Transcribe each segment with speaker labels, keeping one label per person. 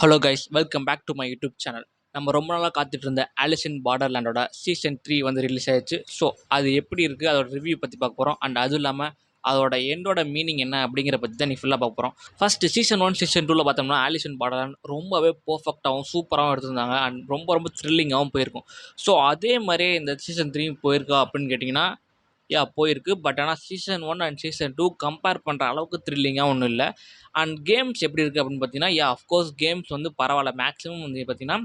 Speaker 1: Hello guys, welcome back to my YouTube channel. நம்ம ரொம்ப நாளாக காத்துட்டு இருந்த ஆலிஸ் இன் பார்டர்லேண்டோட சீசன் 3 வந்து ரிலீஸ் ஆயிடுச்சு. ஸோ அது எப்படி இருக்குது, அதோட ரிவ்யூ பற்றி பார்க்க போகிறோம். அண்ட் அதுவும் இல்லாமல் அதோட எண்டோட மீனிங் என்ன அப்படிங்கிற பற்றி தான் நீ ஃபுல்லாக பார்க்க போகிறோம். ஃபஸ்ட்டு சீசன் 1 சீசன் 2ல் பார்த்தோம்னா ஆலிஸ் இன் பார்டர்லேண்ட் ரொம்பவே பர்ஃபெக்டாகவும் சூப்பராகவும் எடுத்திருந்தாங்க. அண்ட் ரொம்ப ரொம்ப த்ரில்லிங்காகவும் போயிருக்கும். ஸோ அதே மாதிரியே இந்த சீசன் 3 போயிருக்கா அப்படின்னு கேட்டிங்கன்னா போயிருக்கு. பட் ஆனால் சீசன் 1 அண்ட் சீசன் 2 கம்பேர் பண்ணுற அளவுக்கு த்ரில்லிங்காக ஒன்றும் இல்லை. அண்ட் கேம்ஸ் எப்படி இருக்குது அப்படின்னு பார்த்தீங்கன்னா அஃப்கோர்ஸ் கேம்ஸ் வந்து பரவாயில்ல. மேக்ஸிமம் வந்து பார்த்தீங்கன்னா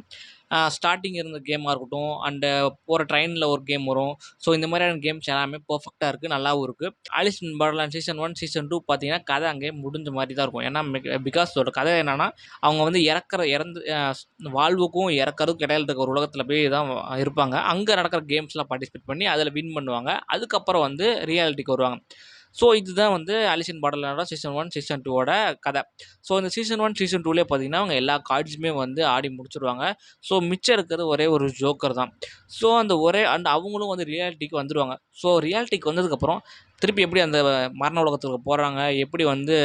Speaker 1: ஸ்டார்டிங் இருந்த கேமாக இருக்கட்டும், அண்டு போகிற ட்ரெயினில் ஒரு கேம் வரும். ஸோ இந்த மாதிரியான கேம்ஸ் எல்லாமே பர்ஃபெக்டாக இருக்குது, நல்லாவும் இருக்குது. ஆலிஸ் இன் பார்டர்லேண்ட் சீசன் 1 சீசன் 2 பார்த்தீங்கன்னா கதை அங்கேயே முடிஞ்ச மாதிரி தான் இருக்கும். ஏன்னா பிகாஸ் அதோட கதை என்னென்னா, அவங்க வந்து இறந்து வாழ்வுக்கும் இறக்கறதுக்கும் இடையில இருக்க ஒரு உலகத்தில் போய் தான் இருப்பாங்க. அங்கே நடக்கிற கேம்ஸ்லாம் பார்ட்டிசிபேட் பண்ணி அதில் வின் பண்ணுவாங்க. அதுக்கப்புறம் வந்து ரியாலிட்டிக்கு வருவாங்க. ஸோ இதுதான் வந்து ஆலிஸ் இன் பார்டர்லேண்டோட சீசன் 1 சீசன் 2வோட கதை. ஸோ இந்த சீசன் 1 சீசன் 2லேயே பார்த்தீங்கன்னா அவங்க எல்லா கார்ட்ஸுமே வந்து ஆடி முடிச்சிருவாங்க. ஸோ மிச்சம் இருக்கிறது ஒரே ஒரு ஜோக்கர் தான். ஸோ அந்த அவங்களும் வந்து ரியாலிட்டிக்கு வந்துடுவாங்க. ஸோ ரியாலிட்டிக்கு வந்ததுக்கப்புறம் திருப்பி எப்படி அந்த மரண உலகத்துக்கு போகிறாங்க, எப்படி வந்து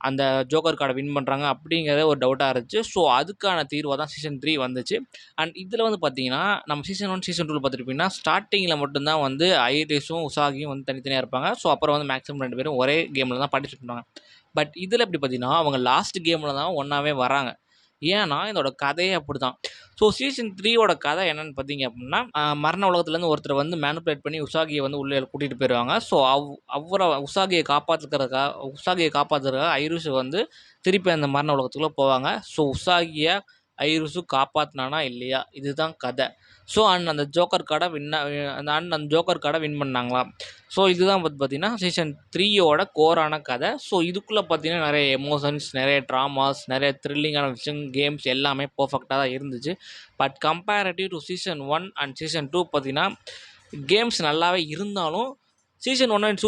Speaker 1: அந்த ஜோக்கர் கார்டை வின் பண்ணுறாங்க அப்படிங்கிறத ஒரு டவுட்டாக இருந்துச்சு. ஸோ அதுக்கான தீர்வாக தான் சீசன் 3 வந்துச்சு. அண்ட் இதில் வந்து பார்த்தீங்கன்னா நம்ம சீசன் 1 சீசன் 2 பார்த்துருப்பீங்கன்னா ஸ்டார்டிங்கில் மட்டும்தான் வந்து ஐரிஸும் உசாகியும் வந்து தனித்தனியாக இருப்பாங்க. ஸோ அப்புறம் வந்து மேக்ஸிமம் 2 பேரும் ஒரே கேமில் தான் பார்ட்டிசிபேட் பண்ணுவாங்க. பட் இதில் எப்படி பார்த்தீங்கன்னா அவங்க லாஸ்ட் கேமில் தான் ஒன்றாவே வராங்க. ஏன்னா இதோட கதையே அப்படி தான். ஸோ சீசன் 3யோட கதை என்னென்னு பார்த்தீங்க அப்படின்னா, மரண உலகத்துலேருந்து ஒருத்தர் வந்து மேனிப்புலேட் பண்ணி உசாகியை வந்து உள்ளே கூட்டிகிட்டு போயிடுவாங்க. ஸோ அவரை உசாகியை காப்பாற்றுறதுக்காக ஐரிஸ் வந்து திருப்பி அந்த மரண உலகத்துக்குள்ளே போவாங்க. ஸோ உசாகியை ஐரிஸு காப்பாற்றினானா இல்லையா, இதுதான் கதை. ஸோ அந்த ஜோக்கர் கார்டை அந்த ஜோக்கர் கார்டை வின் பண்ணாங்களா. ஸோ இதுதான் பார்த்தீங்கன்னா சீசன் 3யோட கோரான கதை. ஸோ இதுக்குள்ளே பார்த்தீங்கன்னா நிறைய எமோஷன்ஸ், நிறைய ட்ராமாஸ், நிறைய த்ரில்லிங்கான விஷயம், கேம்ஸ் எல்லாமே பர்ஃபெக்டாக தான் இருந்துச்சு. But comparative to season 1 and season 2 பார்த்தீங்கன்னா கேம்ஸ் நல்லாவே இருந்தாலும் சீசன் 1 அண்ட்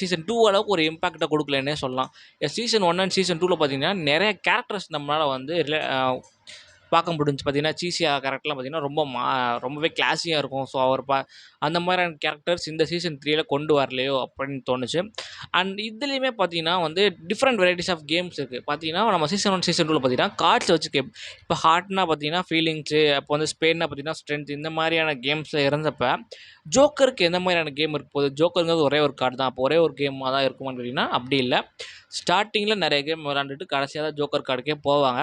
Speaker 1: சீசன் 2 அளவுக்கு ஒரு இம்பேக்டை கொடுக்கலன்னே சொல்லலாம். சீசன் 1 அண்ட் சீசன் 2வில் பார்த்தீங்கன்னா நிறைய கேரக்டர்ஸ் நம்மளால் வந்து பார்க்க முடிஞ்சு. பார்த்தீங்கன்னா சீசியா கேரக்டர்லாம் பார்த்தீங்கன்னா ரொம்பவே கிளாஸியாக இருக்கும். ஸோ அந்த மாதிரியான கேரக்டர்ஸ் இந்த சீசன் 3ல் கொண்டு வரலையோ அப்படின்னு தோணுச்சு. அண்ட் இதுலேயுமே பார்த்தீங்கன்னா வந்து டிஃப்ரெண்ட் வெரைட்டிஸ் ஆஃப் கேம்ஸ் இருக்குது. பார்த்தீங்கன்னா நம்ம சீசன் 1 சீசன் 2வில் பார்த்தீங்கன்னா கார்ட்ஸ் வச்சு கேம், இப்போ ஹார்ட்னா பார்த்தீங்கன்னா ஃபீலிங்ஸு, அப்போ வந்து ஸ்பெயின்னா பார்த்தீங்கன்னா ஸ்ட்ரென்த், இந்த மாதிரியான கேம்ஸில் இருந்தப்போ ஜோக்கருக்கு எந்த மாதிரியான கேம் இருக்க போகுது. ஜோக்கருங்கிறது ஒரே ஒரு கார்டு தான். அப்போ ஒரே ஒரு கேமாக தான் இருக்குமான்னு கேட்டிங்கன்னா அப்படி இல்லை. ஸ்டார்டிங்கில் நிறைய கேம் விளாண்டுட்டு கடைசியாக தான் ஜோக்கர் கார்டுக்கே போவாங்க.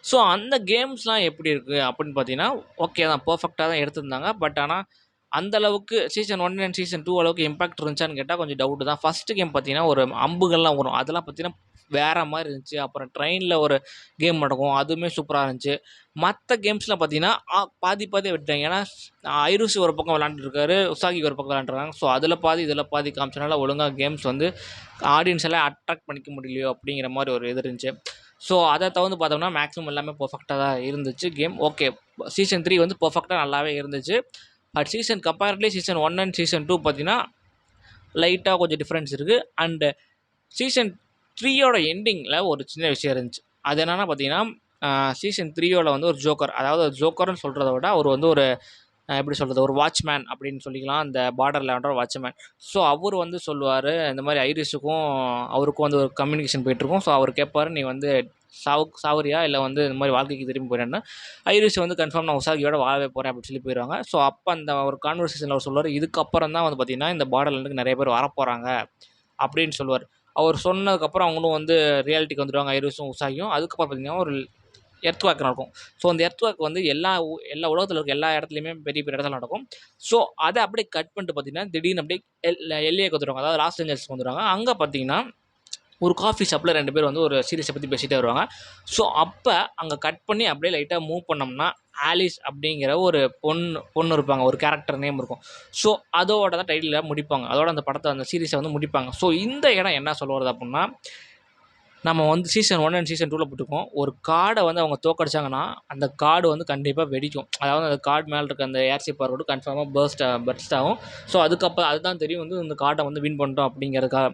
Speaker 1: ஸோ அந்த கேம்ஸ்லாம் எப்படி இருக்குது அப்படின்னு பார்த்தீங்கன்னா ஓகே தான், பர்ஃபெக்டாக தான் எடுத்திருந்தாங்க. பட் ஆனால் அந்தளவுக்கு சீசன் 1 அண்ட் சீசன் 2 அளவுக்கு இம்பாக்ட் இருந்துச்சான்னு கேட்டால் கொஞ்சம் டவுட்டு தான். ஃபஸ்ட்டு கேம் பார்த்தீங்கன்னா ஒரு அம்புகள்லாம் வரும், அதெல்லாம் பார்த்தீங்கன்னா வேறு மாதிரி இருந்துச்சு. அப்புறம் ட்ரெயினில் ஒரு கேம் நடக்கும், அதுவுமே சூப்பராக இருந்துச்சு. மற்ற கேம்ஸ்லாம் பார்த்தீங்கன்னா பாதியாக விட்டாங்க. ஏன்னா ஐரிஸ் ஒரு பக்கம் விளாண்டுருக்காரு, உசாகி ஒரு பக்கம் விளாண்டுருக்காங்க. ஸோ அதில் பாதி இதில் பாதி காமிச்சனால ஒழுங்காக கேம்ஸ் வந்து ஆடியன்ஸ் எல்லாம் அட்ராக்ட் பண்ணிக்க முடியலையோ அப்படிங்கிற மாதிரி ஒரு இது இருந்துச்சு. ஸோ அதை தவிர்த்து பார்த்தோம்னா மேக்ஸிமம் எல்லாமே பர்ஃபெக்டாக தான் இருந்துச்சு கேம். ஓகே, சீசன் 3 வந்து பர்ஃபெக்டாக நல்லாவே இருந்துச்சு. பட் கம்பேரிட்லி சீசன் 1 அண்ட் சீசன் 2 பார்த்தீங்கன்னா லைட்டாக கொஞ்சம் டிஃப்ரென்ஸ் இருக்குது. அண்டு சீசன் 3யோட எண்டிங்கில் ஒரு சின்ன விஷயம் இருந்துச்சு. அது என்னென்னா பார்த்தீங்கன்னா சீசன் 3யோட வந்து ஒரு ஜோக்கர், அதாவது ஜோக்கர்னு சொல்கிறத விட அவர் வந்து ஒரு எப்படி சொல்கிறது, ஒரு வாட்ச்மேன் அப்படின்னு சொல்லிக்கலாம், அந்த பார்டர்லேண்டோட வாட்ச்மேன். ஸோ அவர் வந்து சொல்லுவார், இந்த மாதிரி ஐரிஸுக்கும் அவருக்கும் வந்து ஒரு கம்யூனிகேஷன் போயிட்டுருக்கும். ஸோ அவர் கேட்பார், நீ வந்து சாவரியா இல்லை வந்து இந்த மாதிரி வாழ்க்கைக்கு திரும்பி போயிடேன்னா ஐரிஸ் வந்து கன்ஃபார்ம் நான் உசாகியோட வாழவே போகிறேன் அப்படின்னு சொல்லி போயிடுவாங்க. ஸோ அப்போ அந்த ஒரு கான்வர்சேஷனில் அவர் சொல்லுவார், இதுக்கப்புறம் தான் வந்து பார்த்திங்கன்னா இந்த பார்டர்லேண்டுக்கு நிறைய பேர் வரப்போகிறாங்க அப்படின்னு சொல்லுவார். அவர் சொன்னதுக்கப்புறம் அவங்களும் வந்து ரியாலிட்டிக்கு வந்துடுவாங்க, ஐரிஸும் உசாகியும். அதுக்கப்புறம் பார்த்திங்கன்னா ஒரு எர்த்வாக் நடக்கும். ஸோ அந்த எர்த்வாக் வந்து எல்லா உலகத்தில் இருக்க எல்லா இடத்துலையுமே பெரிய பெரிய இடத்துல நடக்கும். ஸோ அதை அப்படியே கட் பண்ணிட்டு பார்த்தீங்கன்னா திடீர்னு அப்படியே எல்ஏக்கு வந்துடுவாங்க, அதாவது லாஸ் ஏஞ்சல்ஸ்க்கு வந்துடுவாங்க. அங்கே பார்த்தீங்கன்னா ஒரு காஃபி ஷாப்பில் 2 பேர் வந்து ஒரு சீரியஸை பற்றி பேசிகிட்டே வருவாங்க. ஸோ அப்போ அங்கே கட் பண்ணி அப்படியே லைட்டாக மூவ் பண்ணோம்னா ஆலிஸ் அப்படிங்கிற ஒரு பொண்ணு இருப்பாங்க, ஒரு கேரக்டர் நேம் இருக்கும். ஸோ அதோட தான் டைட்டில் முடிப்பாங்க, அதோட அந்த படத்தை அந்த சீரீஸை வந்து முடிப்பாங்க. ஸோ இந்த இடம் என்ன சொல்ல வருது அப்படின்னா, நம்ம வந்து சீசன் 1 அண்ட் சீசன் 2ல் போட்டுருக்கோம், ஒரு கார்டை வந்து அவங்க தோக்கடிச்சாங்கன்னா அந்த கார்டு வந்து கண்டிப்பாக வெடிக்கும். அதாவது அந்த கார்டு மேலே இருக்க அந்த ஏர்ஷிப் இருக்கட்டும் கன்ஃபார்மாக பர்ஸ்ட் ஆகும். ஸோ அதுக்கப்புறம் அதுதான் தெரியும் வந்து இந்த கார்டை வந்து வின் பண்ணிட்டோம் அப்படிங்கிறதுக்காக.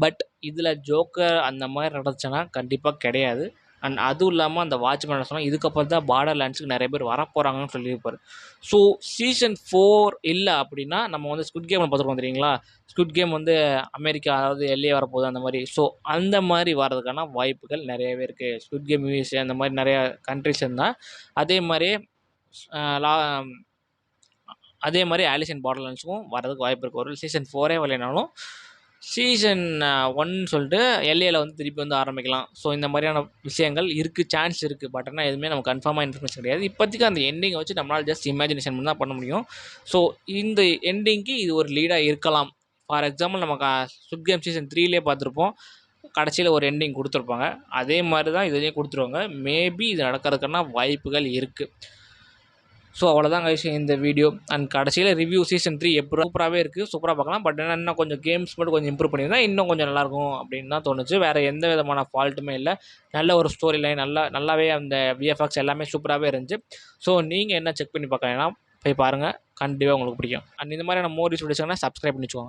Speaker 1: பட் இதில் ஜோக்கர் அந்த மாதிரி நடந்துச்சுன்னா கண்டிப்பாக கிடையாது. அண்ட் அதுவும் இல்லாமல் அந்த வாட்ச்மேன் சொன்னால் இதுக்கப்புறம் தான் பார்டர் லேண்ட்ஸுக்கு நிறைய பேர் வரப்போகிறாங்கன்னு சொல்லியிருப்பார். ஸோ சீசன் 4 இல்லை அப்படின்னா நம்ம வந்து ஸ்குவிட் கேம் பார்த்துருக்கோம் தெரியுங்களா? ஸ்குவிட் கேம் வந்து அமெரிக்கா அதாவது எல்ஏ வரப்போகுது அந்த மாதிரி. ஸோ அந்த மாதிரி வர்றதுக்கான வாய்ப்புகள் நிறையவே இருக்குது. ஸ்குவிட் கேம் யூஎஸ்ஏ அந்த மாதிரி நிறையா கண்ட்ரிஸ் இருந்தால் அதே மாதிரியே லா அதே மாதிரி ஆலிஸ் இன் பார்டர்லாண்ட்ஸுக்கும் வரதுக்கு வாய்ப்பு இருக்குது. ஒரு சீசன் 4 வரலைனாலும் சீசன் 1 சொல்லிட்டு எல்ஏல வந்து திருப்பி வந்து ஆரம்பிக்கலாம். ஸோ இந்த மாதிரியான விஷயங்கள் இருக்குது, சான்ஸ் இருக்குது. பட் ஆனால் எதுவுமே நம்ம கன்ஃபார்மாக இன்ஃபர்மேஷன் கிடையாது. இப்போதைக்கு அந்த எண்டிங்கை வச்சு நம்மளால் ஜஸ்ட் இமேஜினேஷன் தான் பண்ண முடியும். ஸோ இந்த எண்டிங்க்கு இது ஒரு லீடாக இருக்கலாம். ஃபார் எக்ஸாம்பிள் நம்ம ஸ்குவிட் கேம் சீசன் 3லே பார்த்துருப்போம், கடைசியில் ஒரு எண்டிங் கொடுத்துருப்பாங்க. அதே மாதிரி தான் இதுலேயும் கொடுத்துருவாங்க. மேபி இது நடக்கிறதுக்கான வாய்ப்புகள் இருக்குது. ஸோ அவ்வளோதாங்க விஷயம் இந்த வீடியோ. அண்ட் கடைசியில் ரிவ்யூ சீசன் 3 சூப்பராகவே இருக்குது, சூப்பராக பார்க்கலாம். பட் என்ன இன்னும் கொஞ்சம் கேம்ஸ் மட்டும் கொஞ்சம் இம்ப்ரூவ் பண்ணியிருந்தா இன்னும் கொஞ்சம் நல்லாயிருக்கும் அப்படின்னு தான் தோணுச்சு. வேறு எந்த விதமான ஃபால்ட்டுமே இல்லை. நல்ல ஒரு ஸ்டோரி லைன், நல்லாவே அந்த விஎஃப்எக்ஸ் எல்லாமே சூப்பராகவே இருந்துச்சு. ஸோ நீங்கள் என்ன செக் பண்ணி பார்க்கலாம் போய் பாருங்கள், கண்டிப்பாக உங்களுக்கு பிடிக்கும். அண்ட் இந்த மாதிரியான மோர் வீடியோஸ் பிடிச்சாங்கன்னா சப்ஸ்கிரைப் பண்ணி வச்சுக்கோங்க.